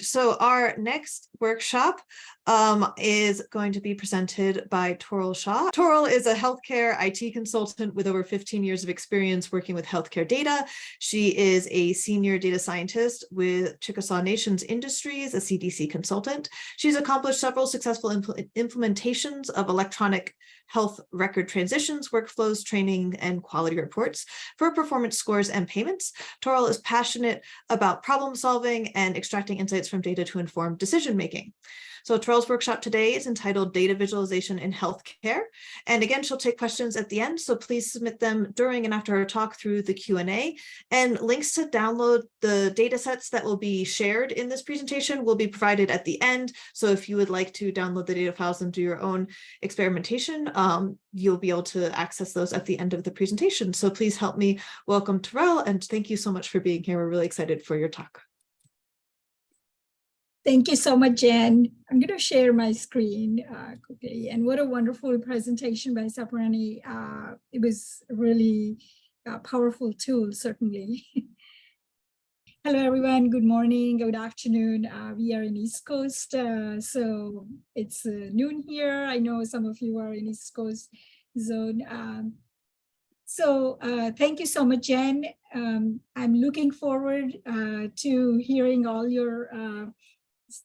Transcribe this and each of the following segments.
So our next workshop is going to be presented by Toral Shah. Toral is a healthcare IT consultant with over 15 years of experience working with healthcare data. She is a senior data scientist with Chickasaw Nations Industries, a CDC consultant. She's accomplished several successful implementations of electronic health record transitions, workflows, training, and quality reports for performance scores and payments. Toral is passionate about problem solving and extracting insights from data to inform decision-making. So Toral's workshop today is entitled Data Visualization in Healthcare. And again, she'll take questions at the end, so please submit them during and after her talk through the Q&A. And links to download the data sets that will be shared in this presentation will be provided at the end. So if you would like to download the data files and do your own experimentation, you'll be able to access those at the end of the presentation. So please help me welcome Toral, and thank you so much for being here. We're really excited for your talk. Thank you so much, Jen. I'm going to share my screen quickly. And what a wonderful presentation by Saprani. It was really a powerful tool, certainly. Hello, everyone. Good morning, good afternoon. We are in East Coast, so it's noon here. I know some of you are in East Coast zone. Thank you so much, Jen. I'm looking forward to hearing all your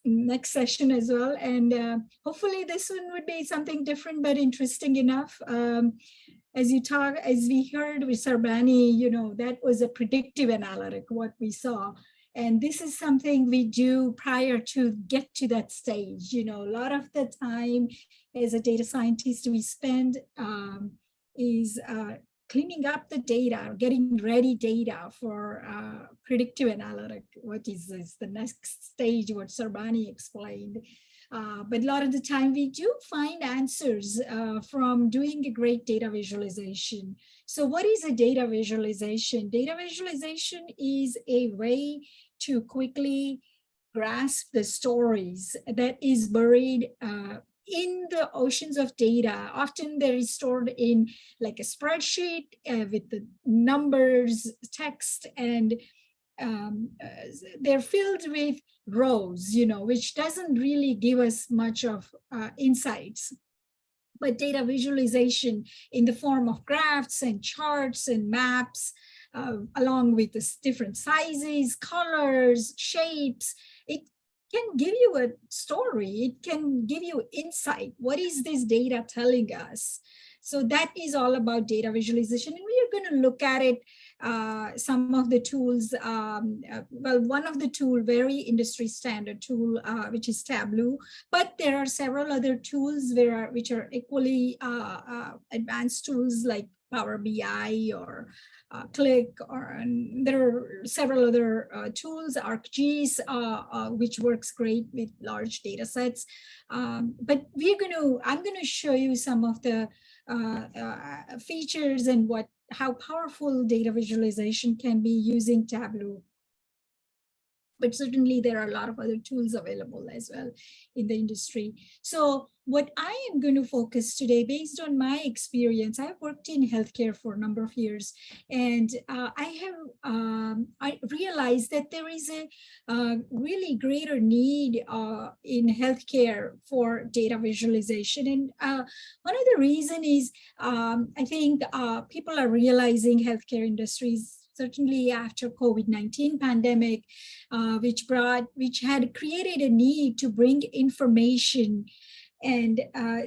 next session as well, and hopefully this one would be something different but interesting enough. As we heard with Sarbani, that was a predictive analytic, what we saw, and this is something we do prior to get to that stage. A lot of the time as a data scientist we spend is cleaning up the data, getting ready data for predictive analytic. What is this? The next stage, what Sarbani explained. But a lot of the time we do find answers from doing a great data visualization. So what is a data visualization? Data visualization is a way to quickly grasp the stories that is buried in the oceans of data. Often they're stored in like a spreadsheet with the numbers, text, and they're filled with rows, which doesn't really give us much of insights. But data visualization in the form of graphs and charts and maps, along with the different sizes, colors, shapes, it can give you a story. It can give you insight. What is this data telling us? So that is all about data visualization. And we are going to look at it, some of the tools. Well, one of the tool, very industry standard tool, which is Tableau. But there are several other tools which are equally advanced tools like Power BI or Click, and there are several other tools, ArcGIS, which works great with large data sets. But I'm going to show you some of the features and how powerful data visualization can be using Tableau. But certainly there are a lot of other tools available as well in the industry. So what I am going to focus today, based on my experience, I've worked in healthcare for a number of years, and I realized that there is a really greater need in healthcare for data visualization. And one of the reasons is I think people are realizing healthcare industries, certainly after COVID-19 pandemic, which had created a need to bring information and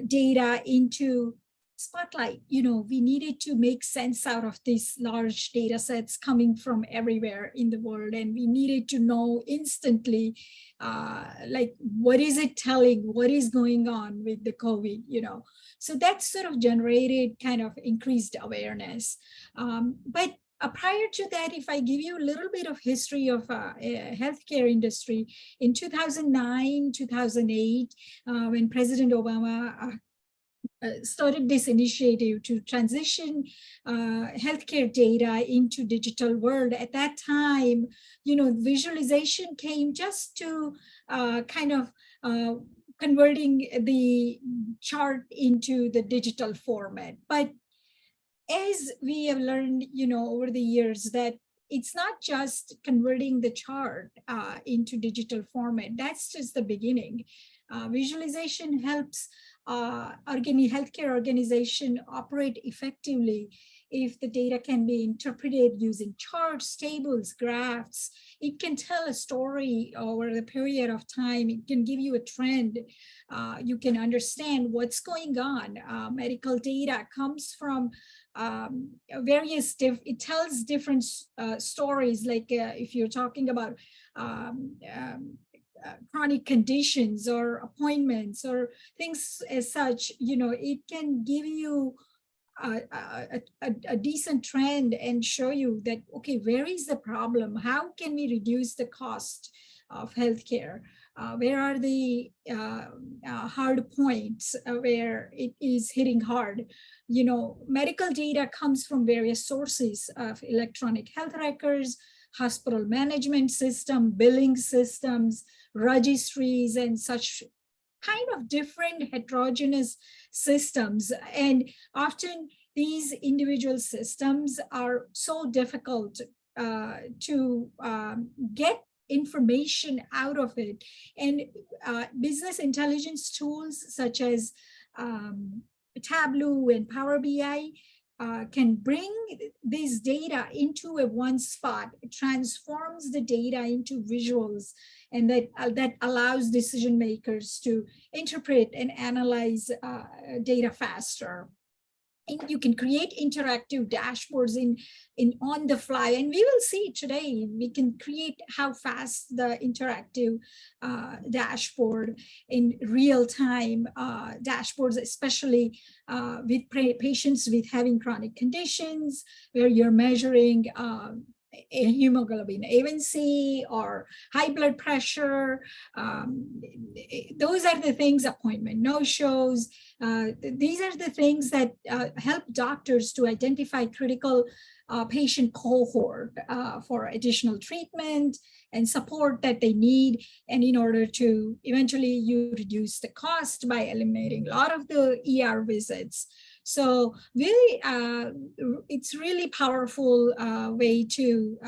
data into spotlight. We needed to make sense out of these large data sets coming from everywhere in the world, and we needed to know instantly, like, what is it telling, what is going on with the COVID, So that sort of generated kind of increased awareness. But prior to that, if I give you a little bit of history of healthcare industry, in 2009, 2008, when President Obama started this initiative to transition healthcare data into digital world, at that time, visualization came just to kind of converting the chart into the digital format. But as we have learned, over the years, that it's not just converting the chart into digital format. That's just the beginning. Visualization helps healthcare organization operate effectively if the data can be interpreted using charts, tables, graphs. It can tell a story over a period of time. It can give you a trend. You can understand what's going on. Medical data comes from it tells different stories, like if you're talking about chronic conditions or appointments or things as such, it can give you a decent trend and show you that, okay, where is the problem? How can we reduce the cost of healthcare? Where are the hard points where it is hitting hard? Medical data comes from various sources of electronic health records, hospital management system, billing systems, registries, and such kind of different heterogeneous systems. And often these individual systems are so difficult to get information out of it. And business intelligence tools such as Tableau and Power BI can bring this data into a one spot. It transforms the data into visuals, and that allows decision makers to interpret and analyze data faster. And you can create interactive dashboards in on the fly, and we will see today. We can create how fast the interactive dashboard in real time dashboards, especially with patients with having chronic conditions, where you're measuring hemoglobin A1C or high blood pressure. Those are the things, appointment no-shows. These are the things that help doctors to identify critical patient cohort for additional treatment and support that they need. And in order to eventually you reduce the cost by eliminating a lot of the ER visits. So really, it's really powerful way to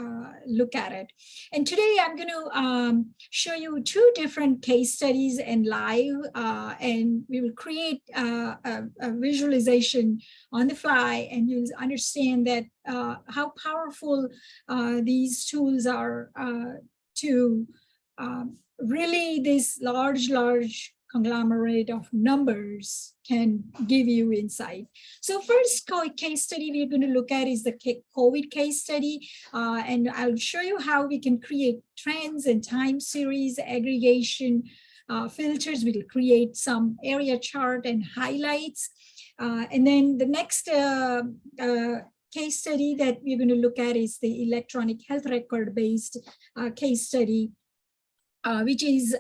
look at it. And today I'm going to show you two different case studies and live, and we will create a visualization on the fly, and you'll understand that how powerful these tools are to really this large conglomerate of numbers can give you insight. So first case study we're going to look at is the COVID case study, and I'll show you how we can create trends and time series aggregation filters. We'll create some area chart and highlights. And then the next case study that we're going to look at is the electronic health record based case study, which is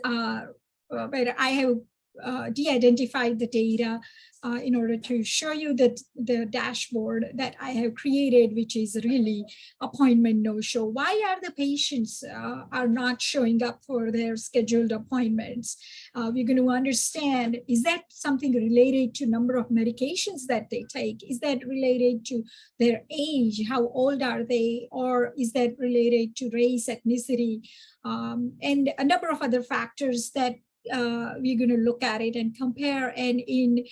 where I have de-identified the data in order to show you that the dashboard that I have created, which is really appointment no-show. Why are the patients are not showing up for their scheduled appointments? We're going to understand, is that something related to number of medications that they take? Is that related to their age? How old are they? Or is that related to race, ethnicity, and a number of other factors that we're going to look at it and compare. And in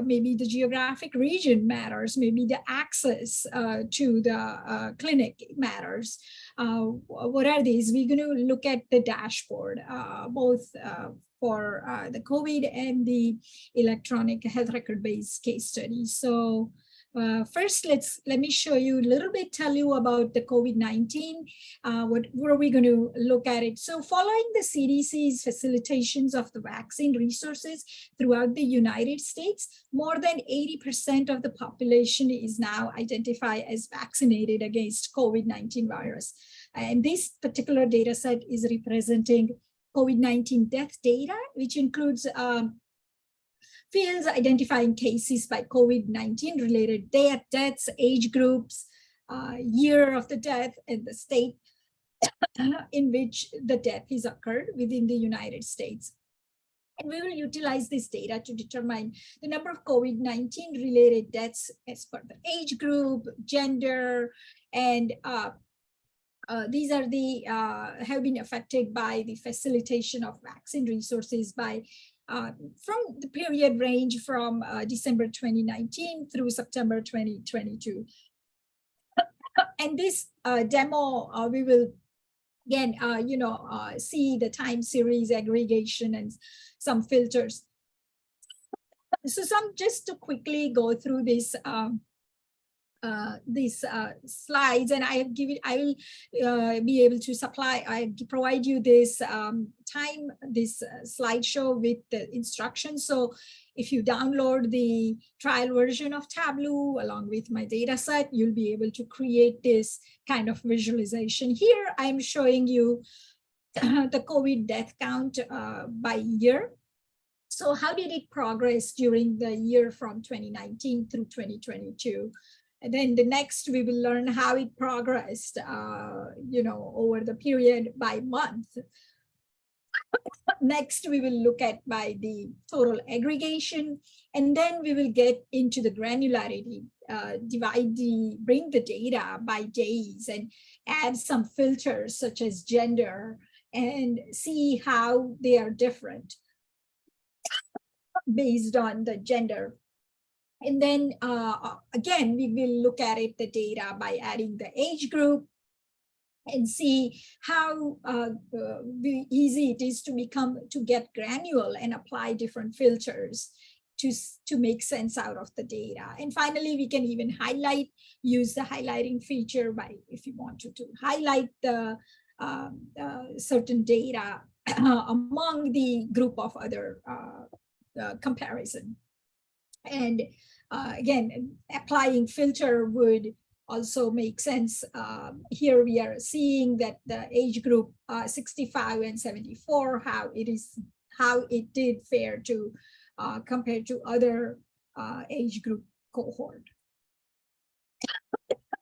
maybe the geographic region matters, maybe the access to the clinic matters. What are these? We're going to look at the dashboard, both for the COVID and the electronic health record based case study. So first, let me show you a little bit, tell you about the COVID-19. What are we going to look at it? So following the CDC's facilitations of the vaccine resources throughout the United States, more than 80% of the population is now identified as vaccinated against COVID-19 virus. And this particular data set is representing COVID-19 death data, which includes fields identifying cases by COVID-19 related deaths, age groups, year of the death, and the state in which the death is occurred within the United States. And we will utilize this data to determine the number of COVID-19 related deaths as per the age group, gender, and these are the have been affected by the facilitation of vaccine resources by from the period range from December 2019 through September 2022. And this demo, we will again, see the time series aggregation and some filters. So just to quickly go through this these slides, and I will be able to provide you this this slideshow with the instructions. So if you download the trial version of Tableau along with my data set, you'll be able to create this kind of visualization. Here I'm showing you the COVID death count by year. So how did it progress during the year from 2019 through 2022? And then the next, we will learn how it progressed, over the period by month. Next, we will look at by the total aggregation, and then we will get into the granularity, bring the data by days and add some filters such as gender and see how they are different based on the gender. And then again, we will look at it, the data by adding the age group and see how easy it is to get granular and apply different filters to make sense out of the data. And finally, we can even use the highlighting feature by, if you want to highlight the certain data among the group of other comparison. And again, applying filter would also make sense. Here we are seeing that the age group 65 and 74, how it did fare to compared to other age group cohort.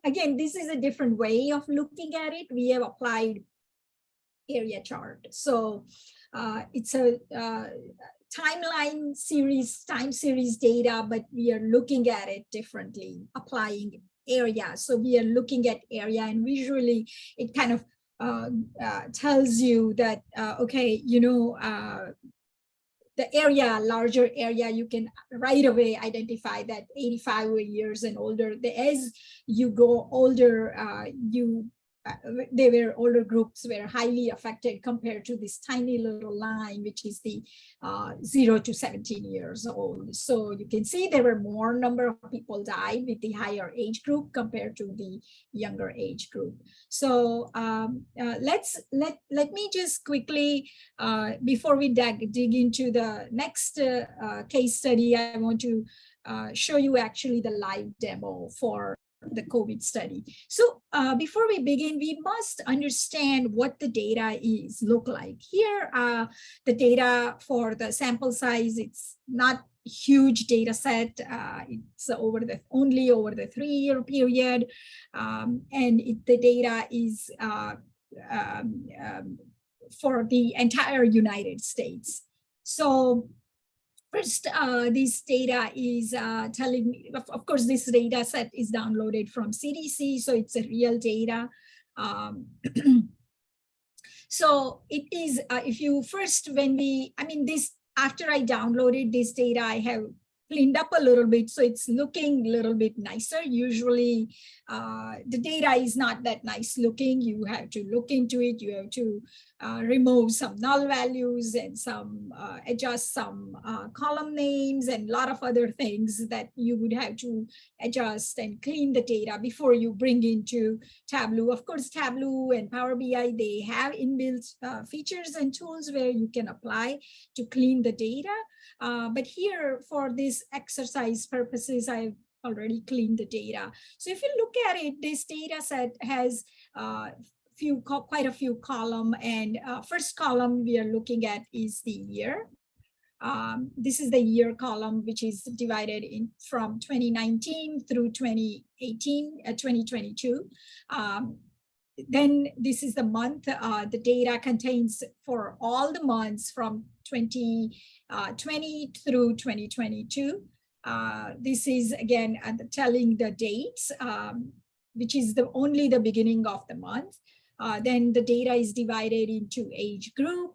Again, this is a different way of looking at it. We have applied area chart. So it's a time series data, but we are looking at it differently, applying area. So we are looking at area, and visually it kind of tells you that, okay, the area, larger area, you can right away identify that 85 years and older. As you go older, older groups were highly affected compared to this tiny little line, which is the 0 to 17 years old. So you can see there were more number of people died with the higher age group compared to the younger age group. So let me just quickly, before we dig into the next case study, I want to show you actually the live demo for the COVID study. So before we begin, we must understand what the data look like. Here, the data for the sample size, it's not a huge data set. It's only over the 3-year period. And the data is for the entire United States. So first, this data is telling me, of course, this data set is downloaded from CDC, so it's a real data. So it is, if you first, after I downloaded this data, I have cleaned up a little bit, so it's looking a little bit nicer. Usually the data is not that nice looking. You have to look into it. You have to remove some null values and some adjust some column names and a lot of other things that you would have to adjust and clean the data before you bring into Tableau. Of course, Tableau and Power BI, they have inbuilt features and tools where you can apply to clean the data. But here, for this exercise purposes, I've already cleaned the data. So if you look at it, this data set has quite a few columns, and first column we are looking at is the year. This is the year column, which is divided in from 2019 through 2022. Then this is the month. The data contains for all the months from 2020 through 2022. This is again telling the dates, which is only the beginning of the month. Then the data is divided into age group.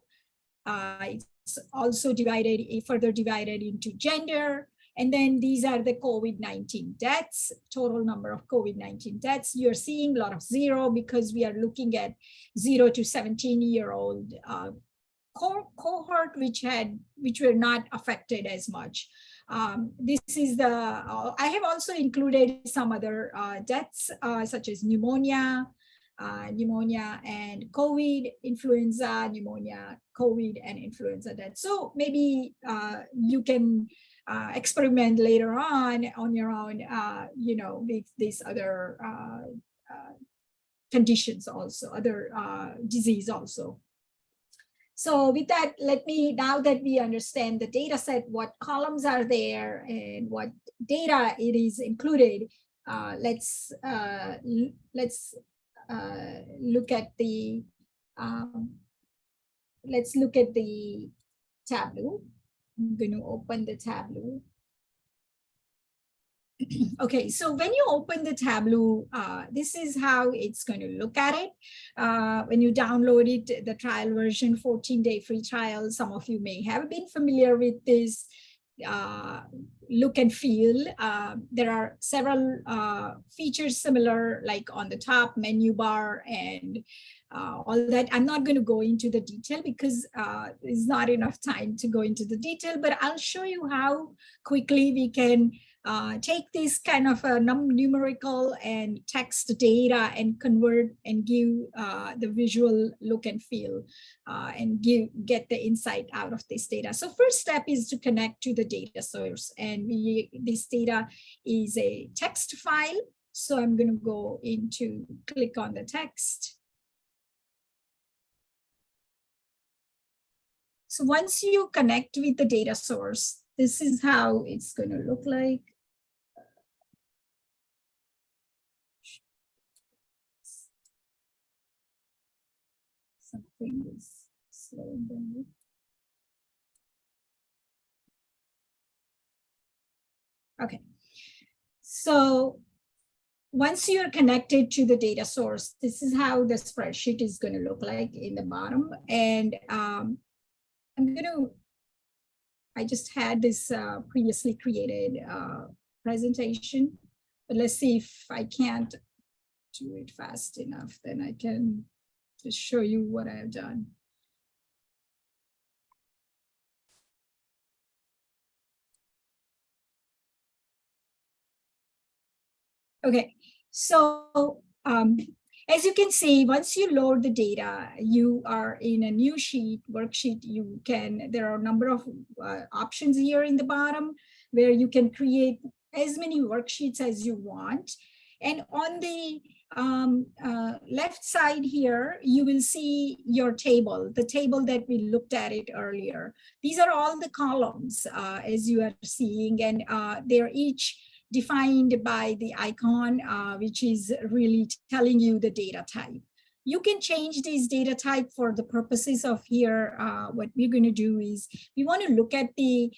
It's also further divided into gender. And then these are the COVID-19 deaths, total number of COVID-19 deaths. You're seeing a lot of zero because we are looking at 0 to 17-year-old cohort, which were not affected as much. This is I have also included some other deaths, such as pneumonia and COVID, influenza, pneumonia, COVID, and influenza deaths. So maybe you can experiment later on your own, with these other conditions also, other disease also. So with that, now that we understand the data set, what columns are there and what data it is included, let's look at the Tableau. I'm going to open the Tableau. Okay, so when you open the Tableau, this is how it's going to look at it. When you download it, the trial version, 14-day free trial, some of you may have been familiar with this look and feel. There are several features similar, like on the top menu bar and all that. I'm not going to go into the detail because there's not enough time to go into the detail, but I'll show you how quickly we can take this kind of a numerical and text data and convert and give the visual look and feel and get the insight out of this data. So first step is to connect to the data source, and this data is a text file. So I'm going to click on the text. So once you connect with the data source, this is how it's going to look like. Something is slowing down. Okay. So once you're connected to the data source, this is how the spreadsheet is going to look like in the bottom. And I just had this previously created presentation, but let's see if I can't do it fast enough, then I can just show you what I have done. Okay, so as you can see, once you load the data, you are in a new worksheet. There are a number of options here in the bottom where you can create as many worksheets as you want. And on the left side here, you will see your table, the table that we looked at it earlier. These are all the columns as you are seeing, and they're each defined by the icon, which is really telling you the data type. You can change this data type for the purposes of here. What we're going to do is we want to look at the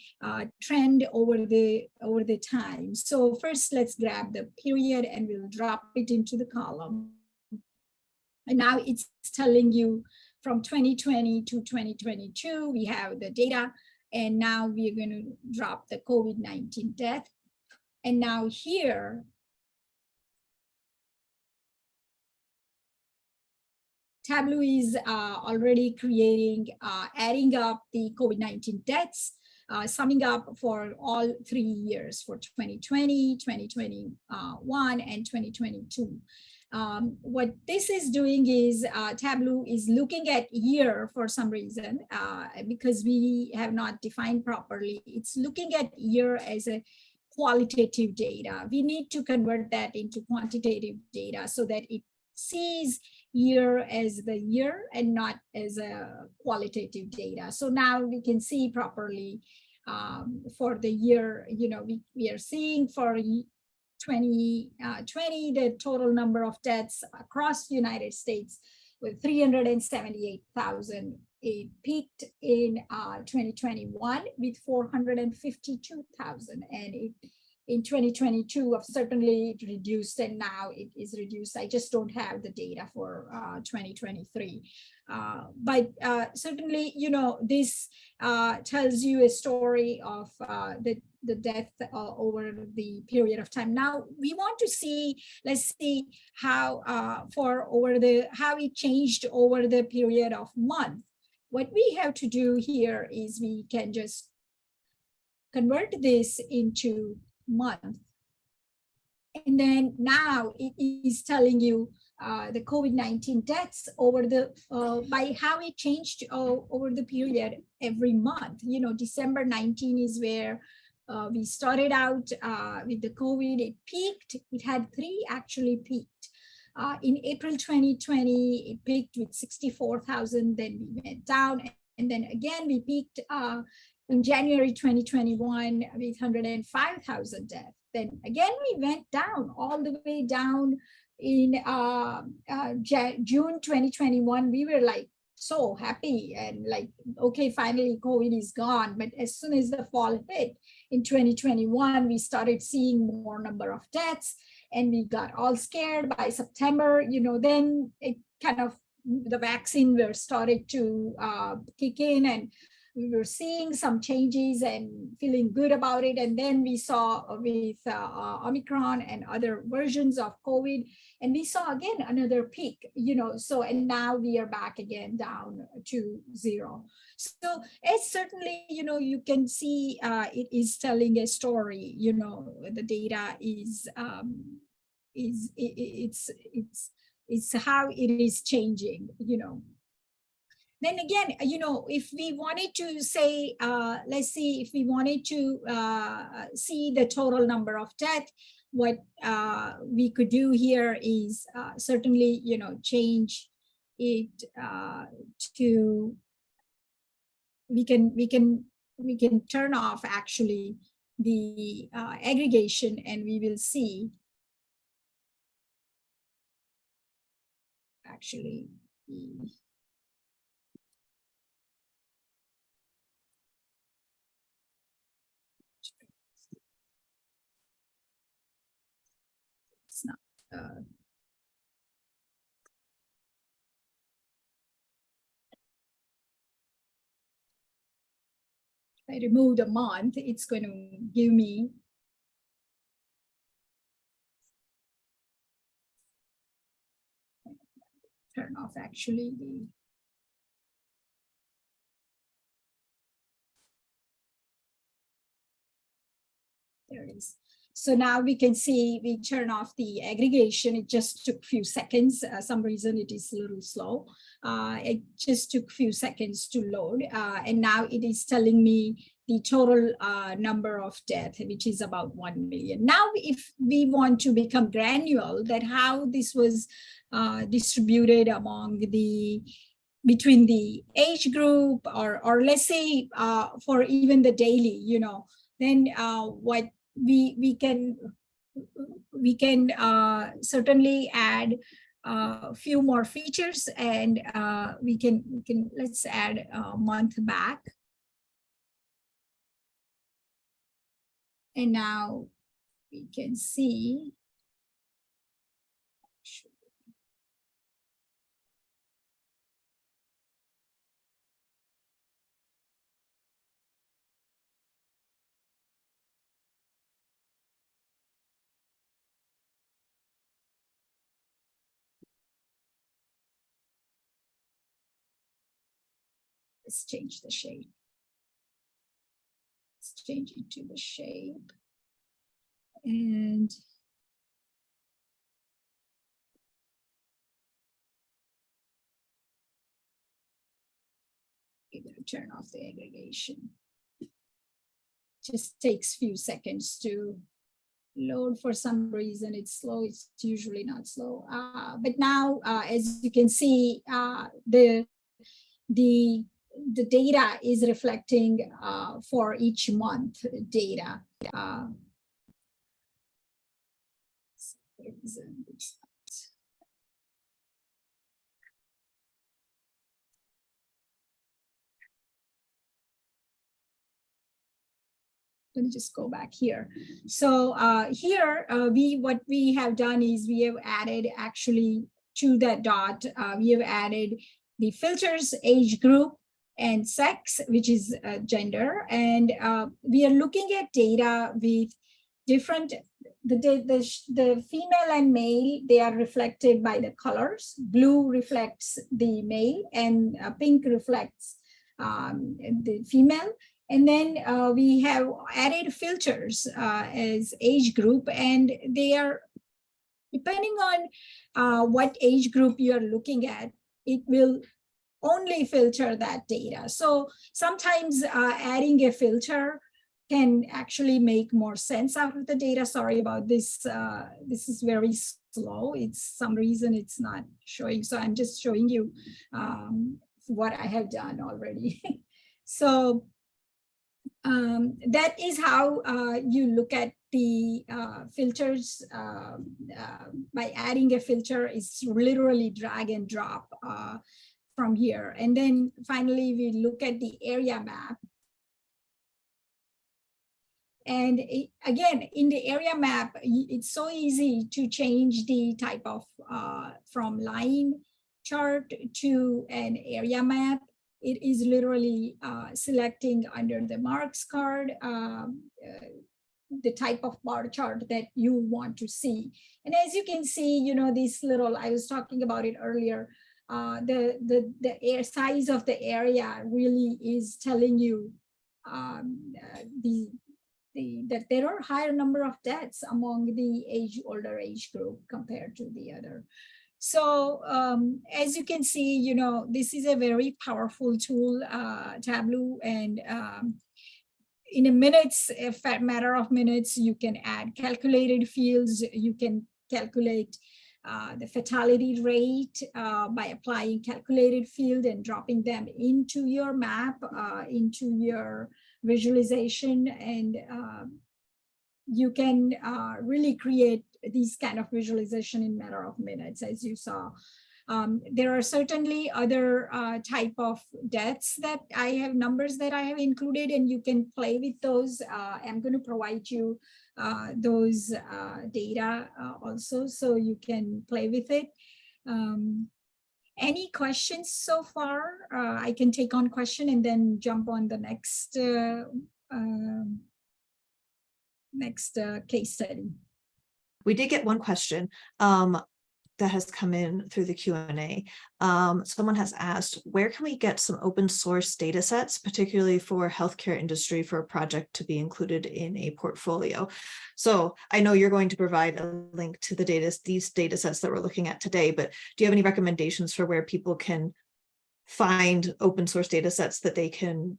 trend over the time. So first, let's grab the period and we'll drop it into the column. And now it's telling you from 2020 to 2022, we have the data. And now we're going to drop the COVID-19 death. And now here, Tableau is already creating, adding up the COVID-19 deaths, summing up for all 3 years, for 2020, 2021, and 2022. What this is doing is Tableau is looking at year for some reason, because we have not defined properly. It's looking at year as a qualitative data. We need to convert that into quantitative data so that it sees year as the year and not as a qualitative data. So now we can see properly for the year, we are seeing for 2020, the total number of deaths across the United States with 378,000. It peaked in 2021 with 452,000, and it in 2022 of certainly it reduced, and now it is reduced. I just don't have the data for 2023. But certainly, you know, this tells you a story of the death over the period of time. Now we want to see, let's see how how it changed over the period of month. What we have to do here is we can just convert this into month. And then now it is telling you the COVID-19 deaths over the, by how it changed over the period every month. You know, December 19 is where we started out with the COVID. It peaked, it had 3 actually peaked. In April 2020, it peaked with 64,000, then we went down, and then again we peaked in January 2021 with 105,000 deaths. Then again we went down, all the way down in June 2021. We were like so happy and like, okay, finally COVID is gone. But as soon as the fall hit in 2021, we started seeing more number of deaths, and we got all scared by September. You know, then it kind of, the vaccine were started to kick in, and we were seeing some changes and feeling good about it. And then we saw with Omicron and other versions of COVID, and we saw again another peak, you know, so, and now we are back again down to 0. So it's certainly, you know, you can see it is telling a story, you know, the data is it's how it is changing, you know. Then again, you know, if we wanted to say, let's see, if we wanted to see the total number of death, what we could do here is certainly, you know, change it to, we can turn off actually the aggregation, and we will see actually the, it's not if I remove the month, it's going to give me turn off actually the, there it is. So now we can see we turn off the aggregation. It just took a few seconds. Some reason it is a little slow. It just took a few seconds to load. And now it is telling me the total number of deaths, which is about 1 million. Now, if we want to become granular, that how this was distributed among the, between the age group, or let's say for even the daily, you know, then what we can certainly add a few more features, and we can let's add a month back. And now we can see, let's change the shape. Let's change it to the shape. And we're going to turn off the aggregation. Just takes few seconds to load. For some reason it's slow. It's usually not slow. But now, as you can see, the data is reflecting for each month data. let me just go back here. So here, what we have done is we have added actually to that dot, we have added the filters, age group, and sex, which is gender. And we are looking at data with different, the female and male, they are reflected by the colors. Blue reflects the male and pink reflects the female. And then we have added filters as age group, and they are, depending on what age group you are looking at, it will only filter that data. So sometimes adding a filter can actually make more sense out of the data. Sorry about this. This is very slow. It's some reason it's not showing. So I'm just showing you what I have done already. So that is how you look at the filters. By adding a filter, it's literally drag and drop from here. And then finally, we look at the area map. And again, in the area map, it's so easy to change the type of from line chart to an area map. It is literally selecting under the marks card the type of bar chart that you want to see. And as you can see, you know, this little, I was talking about it earlier, the air size of the area really is telling you that there are higher number of deaths among the older age group compared to the other. So as you can see, you know, this is a very powerful tool, Tableau, and in a matter of minutes, you can add calculated fields. You can calculate the fatality rate by applying calculated field and dropping them into your map, into your visualization, and you can really create these kind of visualization in a matter of minutes, as you saw. There are certainly other type of deaths that I have, numbers that I have included, and you can play with those. I'm going to provide you those data also, so you can play with it. Any questions so far? I can take on question and then jump on the next case study. We did get one question that has come in through the Q&A. Someone has asked, where can we get some open source data sets, particularly for healthcare industry, for a project to be included in a portfolio? So I know you're going to provide a link to these data sets that we're looking at today, but do you have any recommendations for where people can find open source data sets that they can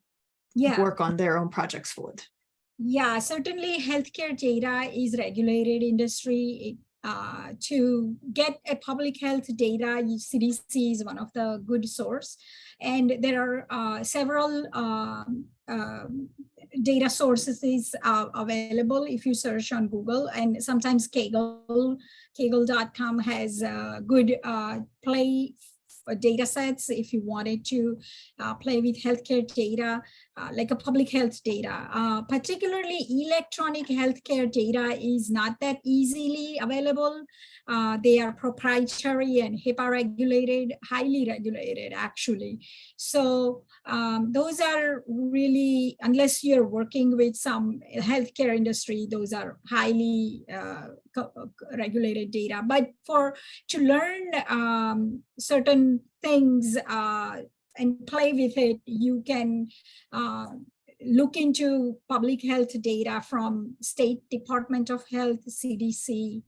work on their own projects with? Yeah, certainly healthcare data is regulated industry. To get a public health data, CDC is one of the good source. And there are several data sources available if you search on Google, and sometimes Kaggle.com has good play data sets if you wanted to play with healthcare data, like a public health data. Particularly electronic healthcare data is not that easily available. They are proprietary and HIPAA regulated, highly regulated actually. So those are really, unless you're working with some healthcare industry, those are highly regulated data. But to learn certain things and play with it, you can look into public health data from State Department of Health, CDC.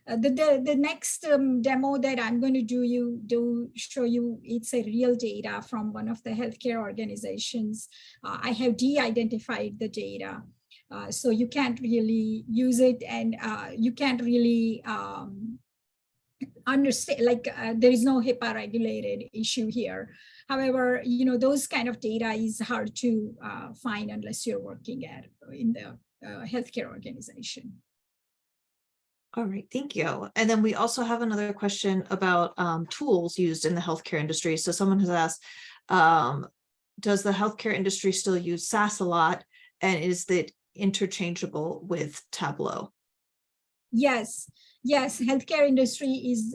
The next demo that I'm going to show you, it's a real data from one of the healthcare organizations. I have de-identified the data. So you can't really use it, and you can't really understand, like there is no HIPAA regulated issue here. However, you know, those kind of data is hard to find unless you're working in the healthcare organization. All right, thank you. And then we also have another question about tools used in the healthcare industry. So someone has asked, does the healthcare industry still use SAS a lot? And is it interchangeable with Tableau? Yes, yes, healthcare industry is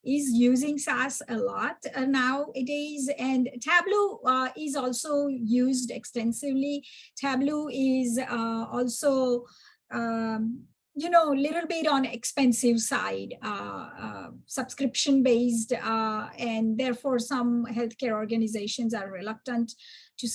using SAS a lot nowadays, and Tableau is also used extensively. Tableau is also a little bit on expensive side, subscription based, and therefore some healthcare organizations are reluctant to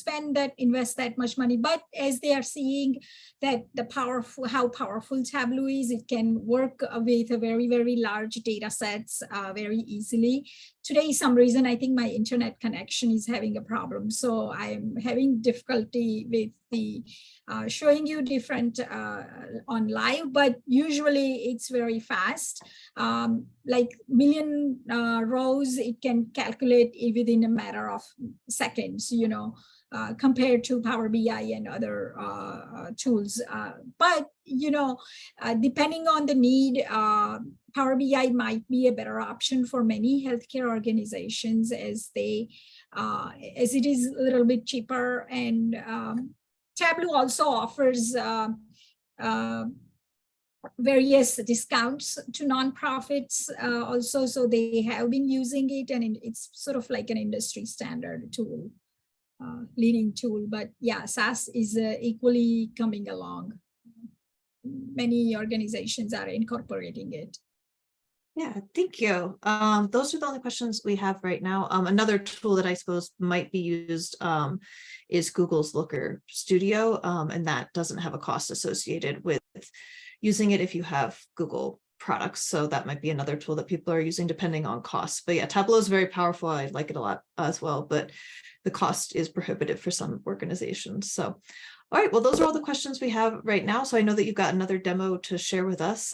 invest that much money. But as they are seeing that how powerful Tableau is, it can work with a very, very large data sets very easily. Today, some reason, I think my internet connection is having a problem. So I'm having difficulty with the showing you different on live, but usually it's very fast. Like million rows, it can calculate within a matter of seconds, compared to Power BI and other tools. But, depending on the need, Power BI might be a better option for many healthcare organizations as it is a little bit cheaper. And Tableau also offers various discounts to nonprofits also. So they have been using it, and it's sort of like an industry standard tool. Leading tool, but yeah, SAS is equally coming along. Many organizations are incorporating it. Yeah, thank you. Those are the only questions we have right now. Another tool that I suppose might be used is Google's Looker Studio, and that doesn't have a cost associated with using it if you have Google products. So that might be another tool that people are using depending on costs. But yeah, Tableau is very powerful. I like it a lot as well, but the cost is prohibitive for some organizations. So, all right, well, those are all the questions we have right now. So I know that you've got another demo to share with us.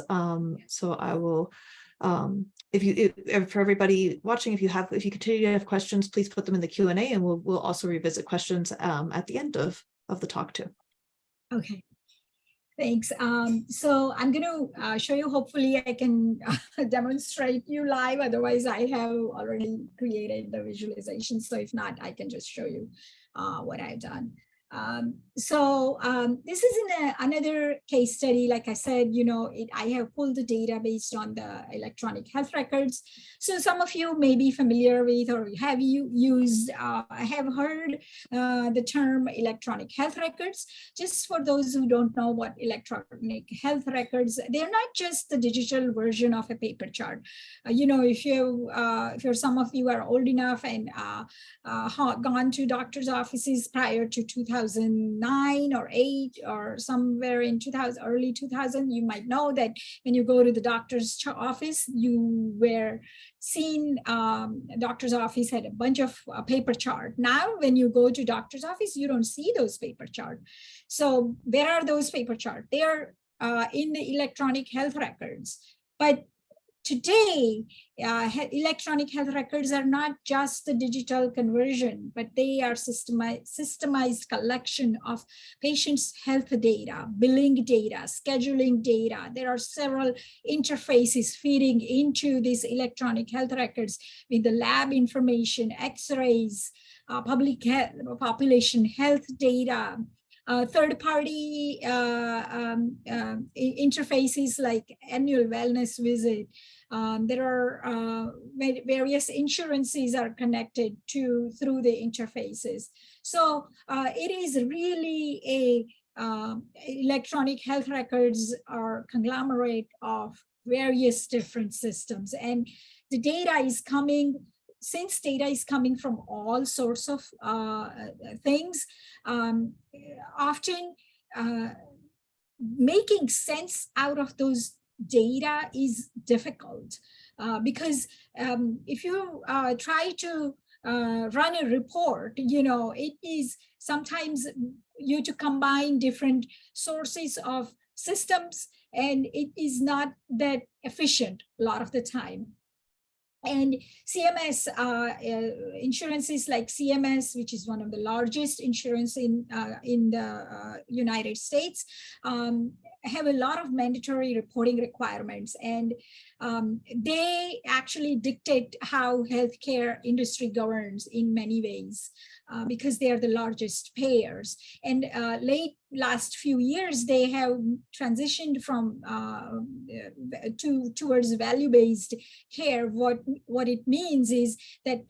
So I will, for everybody watching, if you continue to have questions, please put them in the Q&A, and we'll also revisit questions at the end of the talk too. Okay. Thanks. So I'm going to show you, hopefully I can demonstrate you live. Otherwise, I have already created the visualization. So if not, I can just show you what I've done. This is another case study. Like I said, I have pulled the data based on the electronic health records. So some of you may be familiar with, or have you used, have heard the term electronic health records. Just for those who don't know what electronic health records, they're not just the digital version of a paper chart. If some of you are old enough and gone to doctor's offices prior to 2009 or 8 or somewhere in early 2000, you might know that when you go to the doctor's office, you were seen, doctor's office had a bunch of paper chart. Now, when you go to doctor's office, you don't see those paper chart. So where are those paper chart? They are in the electronic health records. But today, electronic health records are not just the digital conversion, but they are systemized collection of patients' health data, billing data, scheduling data. There are several interfaces feeding into these electronic health records with the lab information, x-rays, public health, population health data, third-party interfaces like annual wellness visit. There are various insurances are connected through the interfaces. So it is really electronic health records are conglomerate of various different systems, and the data is coming. Since data is coming from all sorts of things, often making sense out of those data is difficult because if you try to run a report, it is sometimes you to combine different sources of systems, and it is not that efficient a lot of the time. And CMS insurances like CMS, which is one of the largest insurance in the United States, have a lot of mandatory reporting requirements, and they actually dictate how healthcare industry governs in many ways, because they are the largest payers. And late last few years, they have transitioned from towards value-based care. What it means is that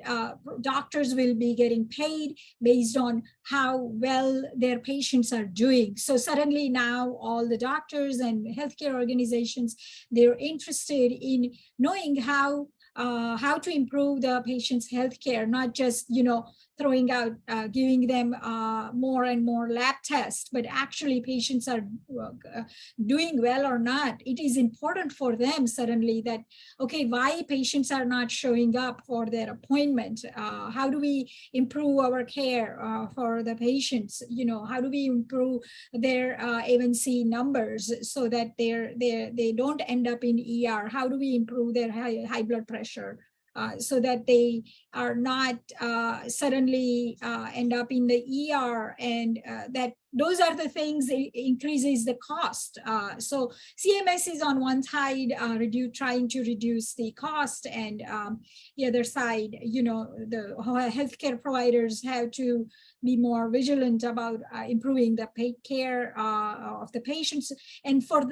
doctors will be getting paid based on how well their patients are doing. So suddenly now all the doctors and healthcare organizations, they're interested in knowing how to improve the patient's healthcare, not just, throwing out, giving them more and more lab tests, but actually patients are doing well or not. It is important for them suddenly that, okay, why patients are not showing up for their appointment? How do we improve our care for the patients? How do we improve their A1C numbers so that they don't end up in ER? How do we improve their high blood pressure? So that they are not suddenly end up in the ER, and that those are the things that increases the cost. So CMS is on one side trying to reduce the cost, and the other side, the healthcare providers have to be more vigilant about improving the care of the patients. And for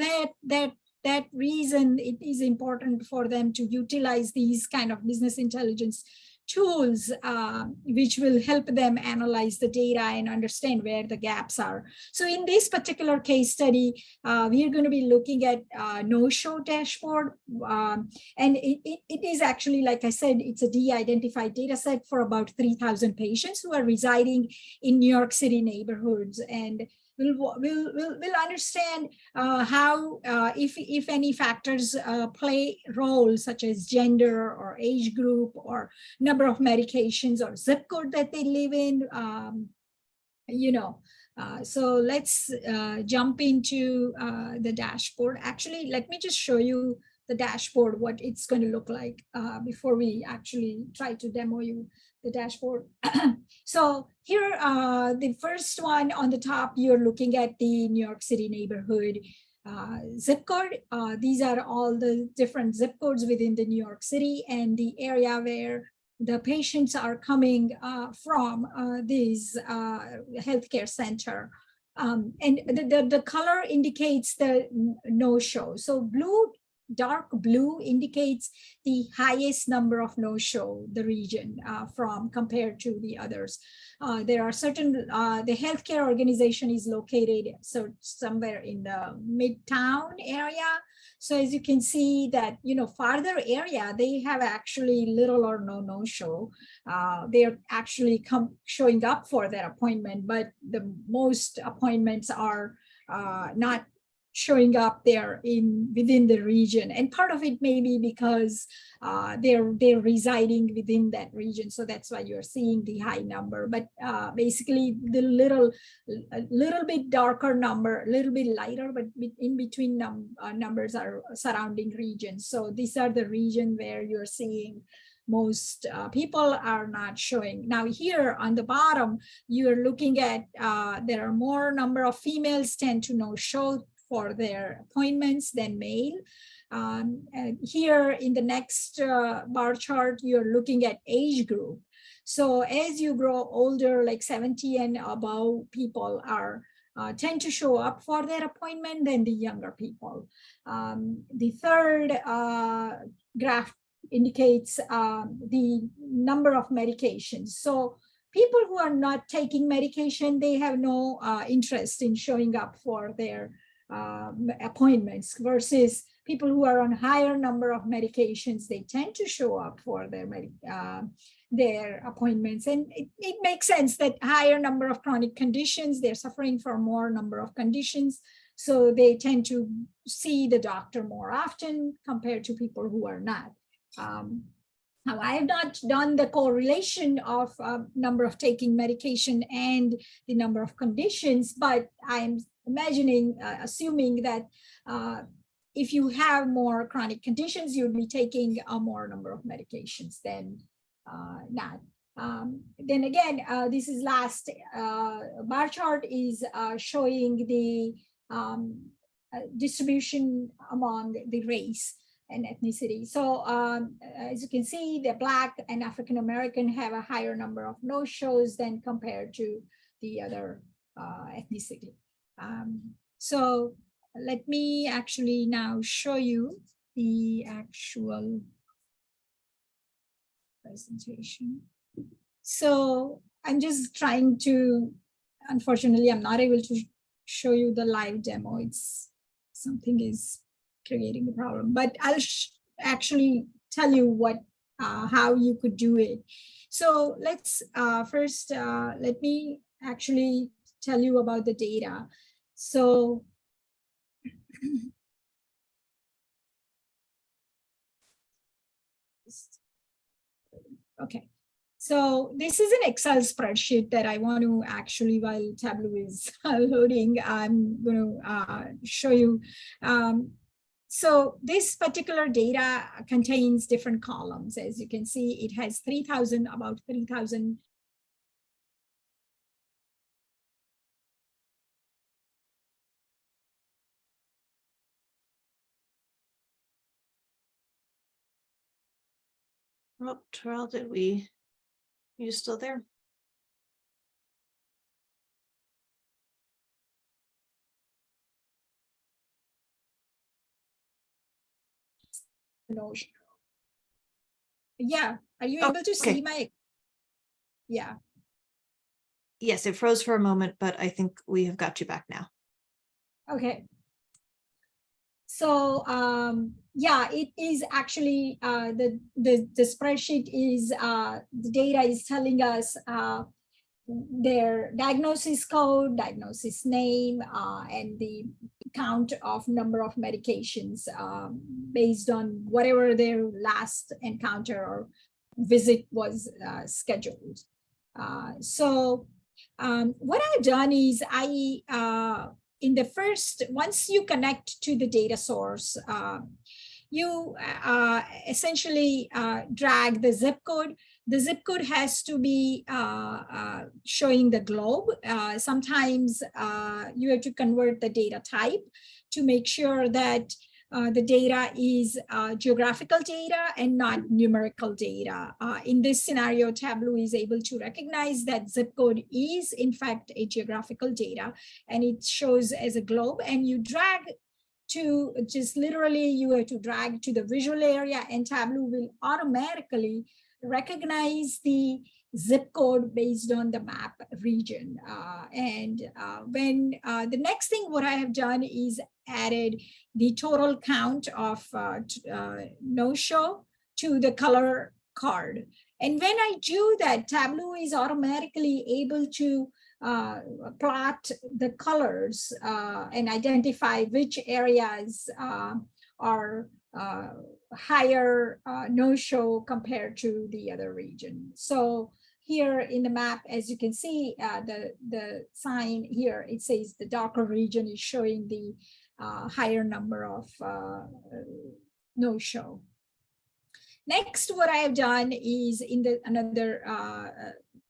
that reason, it is important for them to utilize these kind of business intelligence tools, which will help them analyze the data and understand where the gaps are. So in this particular case study, we are going to be looking at no-show dashboard. And it is actually, like I said, it's a de-identified data set for about 3,000 patients who are residing in New York City neighborhoods. And we'll understand how, if any factors play roles, such as gender or age group or number of medications or zip code that they live in. So let's jump into the dashboard. Actually, let me just show you the dashboard, what it's going to look like before we actually try to demo you the dashboard. So here, the first one on the top, you're looking at the New York City neighborhood zip code. These are all the different zip codes within the New York City and the area where the patients are coming from this healthcare center. And the color indicates the no-show. So dark blue indicates the highest number of no-show the region from compared to the others. There are certain, the healthcare organization is located somewhere in the Midtown area. So as you can see that, farther area, they have actually little or no-show. They're actually showing up for their appointment, but the most appointments are not showing up there within the region. And part of it may be because they're residing within that region. So that's why you're seeing the high number. But basically the little bit darker number, a little bit lighter, but in between numbers are surrounding regions. So these are the region where you're seeing most people are not showing. Now here on the bottom, you're looking at, there are more number of females tend to no-show for their appointments than male. And here in the next bar chart, you're looking at age group. So as you grow older, like 70 and above, people are tend to show up for their appointment than the younger people. The third graph indicates the number of medications. So people who are not taking medication, they have no interest in showing up for their appointments, versus people who are on higher number of medications, they tend to show up for their appointments. And it makes sense that higher number of chronic conditions, they're suffering from more number of conditions, so they tend to see the doctor more often compared to people who are not. Now, I have not done the correlation of number of taking medication and the number of conditions, but I'm imagining, assuming that if you have more chronic conditions, you'd be taking a more number of medications than not. Then again, this is last bar chart is showing the distribution among the race and ethnicity. So as you can see, the Black and African American have a higher number of no-shows than compared to the other ethnicity. So let me actually now show you the actual presentation. So I'm just trying to, unfortunately, I'm not able to show you the live demo. It's something is creating the problem, but I'll actually tell you what, how you could do it. So let's first, let me actually tell you about the data. So okay. So this is an Excel spreadsheet that I want to actually, while Tableau is loading, I'm going to show you. So this particular data contains different columns. As you can see, it has 3,000, about 3,000. Oh, Toral, did we? You still there? No. Yeah, are you able to see my? Yeah. Yes, it froze for a moment, but I think we have got you back now. Okay. So yeah, it is actually the spreadsheet is the data is telling us their diagnosis code, diagnosis name, and the count of number of medications based on whatever their last encounter or visit was scheduled. So what I've done is in the first, once you connect to the data source, you essentially drag the zip code. The zip code has to be showing the globe. Sometimes you have to convert the data type to make sure that the data is geographical data and not numerical data. In this scenario, Tableau is able to recognize that zip code is in fact a geographical data, and it shows as a globe, and you drag to just literally, you have to drag to the visual area, and Tableau will automatically recognize the zip code based on the map region. When the next thing what I have done is added the total count of no-show to the color card. And when I do that, Tableau is automatically able to plot the colors and identify which areas are higher no-show compared to the other region. So here in the map, as you can see, the sign here, it says the darker region is showing the higher number of no-show. Next, what I have done is in the another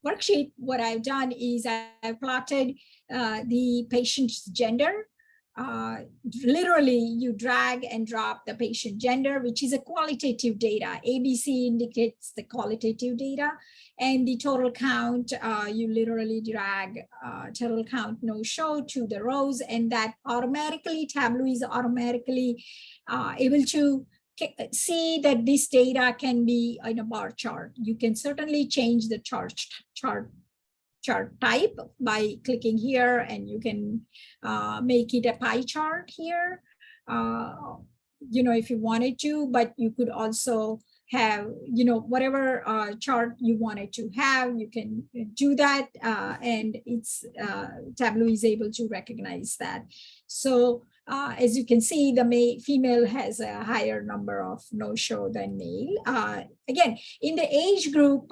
worksheet, what I've done is I've plotted the patient's gender. Literally, you drag and drop the patient gender, which is a qualitative data. ABC indicates the qualitative data, and the total count, you literally drag total count no-show to the rows, and that automatically, Tableau is automatically able to see that this data can be in a bar chart. You can certainly change the chart type by clicking here, and you can make it a pie chart here, you know, if you wanted to, but you could also have, you know, whatever chart you wanted to have, you can do that, and it's Tableau is able to recognize that. So as you can see, the female has a higher number of no-show than male. Again, in the age group,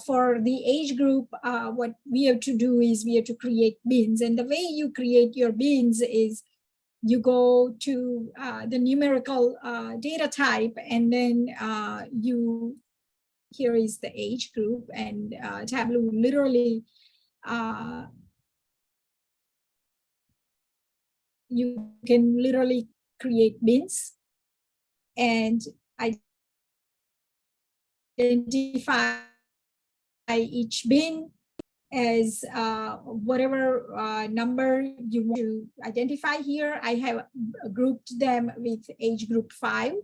for the age group, what we have to do is we have to create bins. And the way you create your bins is you go to the numerical data type, and then here is the age group, and Tableau literally you can literally create bins and identify each bin as whatever number you want to identify. Here I have grouped them with age group 5.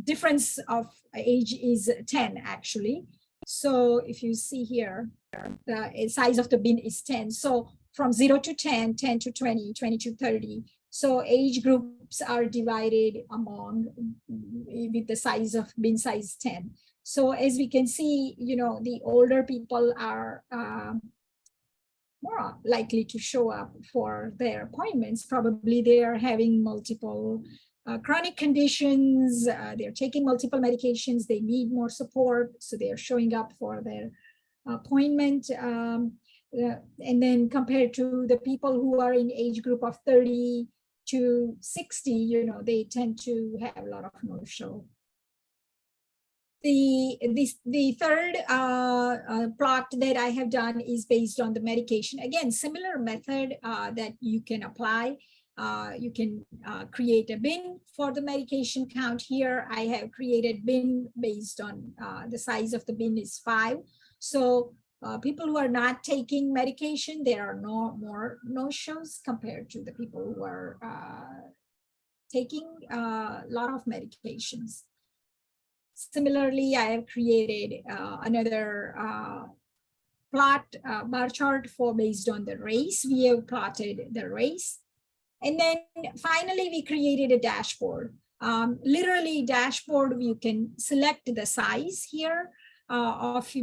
Difference of age is 10 actually. So if you see here, the size of the bin is 10. So from 0 to 10, 10 to 20, 20 to 30. So age groups are divided among with the size of bin size 10. So as we can see, the older people are more likely to show up for their appointments. Probably they are having multiple chronic conditions, they're taking multiple medications, they need more support, so they're showing up for their appointment. And then compared to the people who are in age group of 30 to 60, they tend to have a lot of no-show. The third plot that I have done is based on the medication. Again, similar method that you can apply. You can create a bin for the medication count. Here I have created bin based on the size of the bin is 5. So people who are not taking medication, there are more no-shows compared to the people who are taking a lot of medications. Similarly, I have created another plot bar chart for based on the race. We have plotted the race. And then finally, we created a dashboard. Literally dashboard, you can select the size here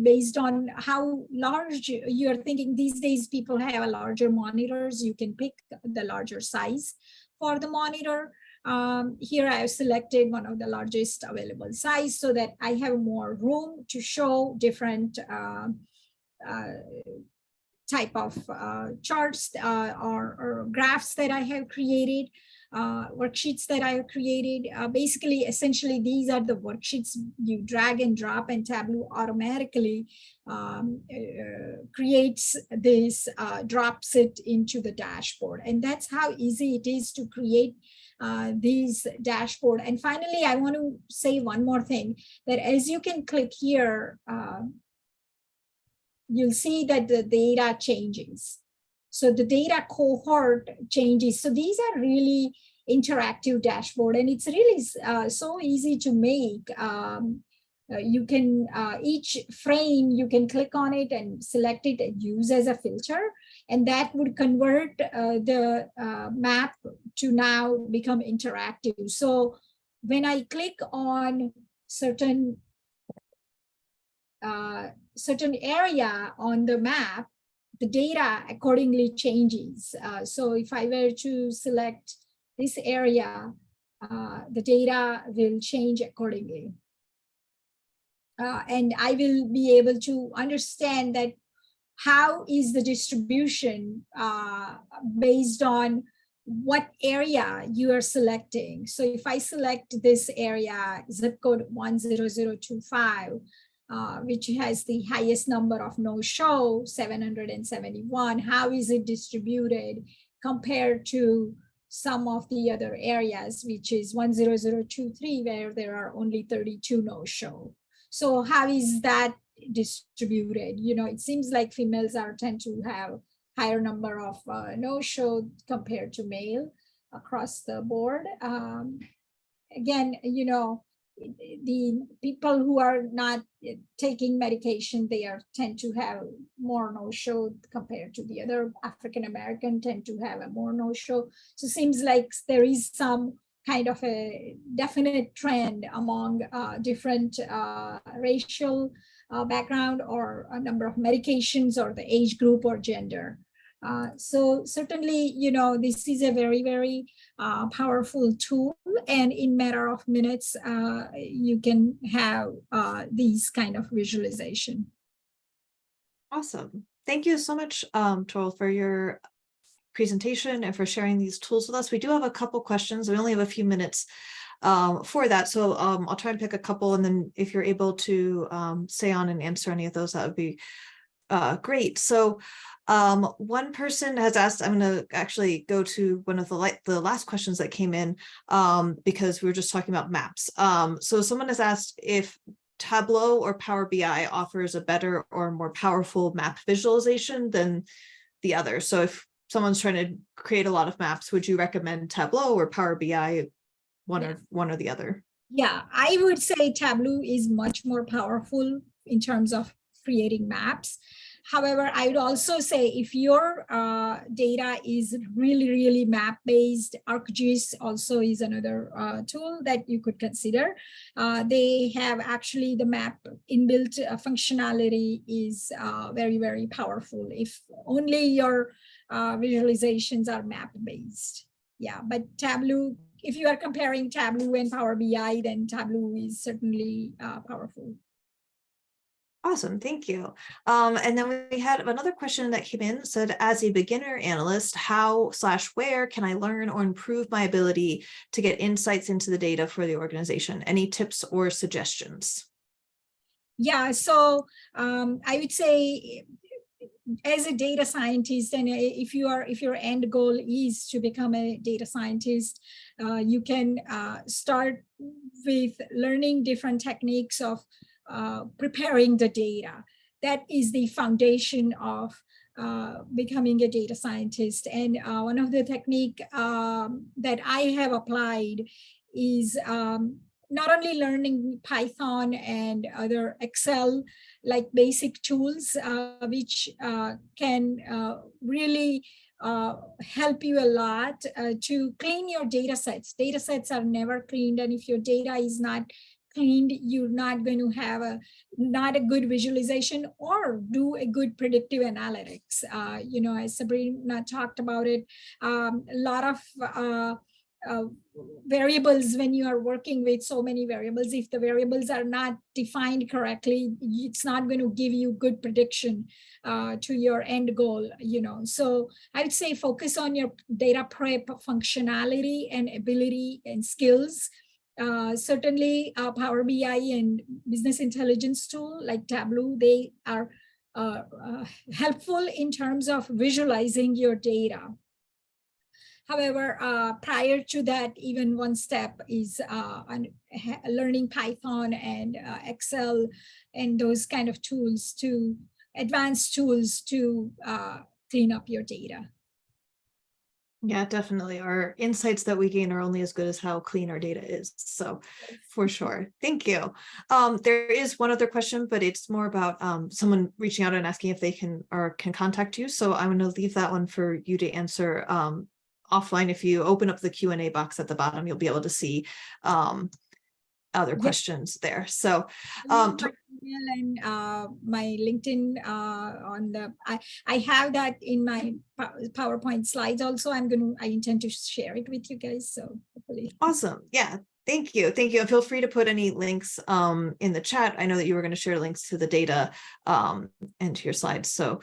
based on how large you're thinking. These days, people have larger monitors. You can pick the larger size for the monitor. Here I have selected one of the largest available size so that I have more room to show different type of charts or graphs that I have created, worksheets that I have created. Basically, essentially, these are the worksheets you drag and drop, and Tableau automatically creates this, drops it into the dashboard. And that's how easy it is to create these dashboard. And finally, I want to say one more thing, that as you can click here, you'll see that the data changes. So the data cohort changes. So these are really interactive dashboard, and it's really so easy to make. You can, each frame, you can click on it and select it and use as a filter, and that would convert the map to now become interactive. So when I click on certain area on the map, the data accordingly changes. So if I were to select this area, the data will change accordingly. And I will be able to understand that how is the distribution based on what area you are selecting. So if I select this area, zip code 10025, which has the highest number of no-show, 771. How is it distributed compared to some of the other areas, which is 10023, where there are only 32 no-show? So how is that distributed? It seems like females tend to have higher number of no-show compared to male across the board. Again, the people who are not taking medication, they tend to have more no-show compared to the other African American tend to have a more no-show. So it seems like there is some kind of a definite trend among different racial background or a number of medications or the age group or gender. So certainly, this is a very, very powerful tool, and in matter of minutes, you can have these kind of visualization. Awesome. Thank you so much, Toral, for your presentation and for sharing these tools with us. We do have a couple questions. We only have a few minutes for that. So I'll try and pick a couple, and then if you're able to stay on and answer any of those, that would be great. So one person has asked, I'm going to actually go to one of the last questions that came in because we were just talking about maps. So someone has asked if Tableau or Power BI offers a better or more powerful map visualization than the other. So if someone's trying to create a lot of maps, would you recommend Tableau or Power BI, one or the other? Yeah, I would say Tableau is much more powerful in terms of creating maps. However, I would also say if your data is really map-based, ArcGIS also is another tool that you could consider. They have actually the map inbuilt functionality is very powerful if only your visualizations are map-based. Yeah, but Tableau, if you are comparing Tableau and Power BI, then Tableau is certainly powerful. Awesome, thank you. And then we had another question that came in, said, as a beginner analyst, how/where can I learn or improve my ability to get insights into the data for the organization? Any tips or suggestions? Yeah, so I would say as a data scientist, and if your end goal is to become a data scientist, you can start with learning different techniques of preparing the data. That is the foundation of becoming a data scientist. And one of the technique that I have applied is not only learning Python and other Excel, like basic tools, which can really help you a lot to clean your data sets. Data sets are never cleaned, and if your data is not cleaned, you're not going to have not a good visualization or do a good predictive analytics. As Sabrina talked about it, a lot of variables, when you are working with so many variables, if the variables are not defined correctly, it's not going to give you good prediction to your end goal. So I would say focus on your data prep functionality and ability and skills. Certainly Power BI and business intelligence tool like Tableau, they are helpful in terms of visualizing your data. However, prior to that, even one step is learning Python and Excel and those kind of tools, to advanced tools to clean up your data. Yeah, definitely. Our insights that we gain are only as good as how clean our data is. So for sure. Thank you. There is one other question, but it's more about someone reaching out and asking if they can contact you. So I'm going to leave that one for you to answer offline. If you open up the Q&A box at the bottom, you'll be able to see other questions there. So and my LinkedIn on the I have that in my PowerPoint slides also. I intend to share it with you guys, so hopefully. Awesome. Yeah, thank you. And feel free to put any links in the chat. I know that you were going to share links to the data and to your slides, so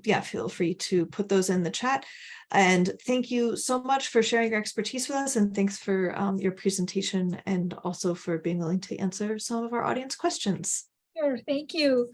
yeah, feel free to put those in the chat. And thank you so much for sharing your expertise with us, and thanks for your presentation, and also for being willing to answer some of our audience questions. Sure, thank you.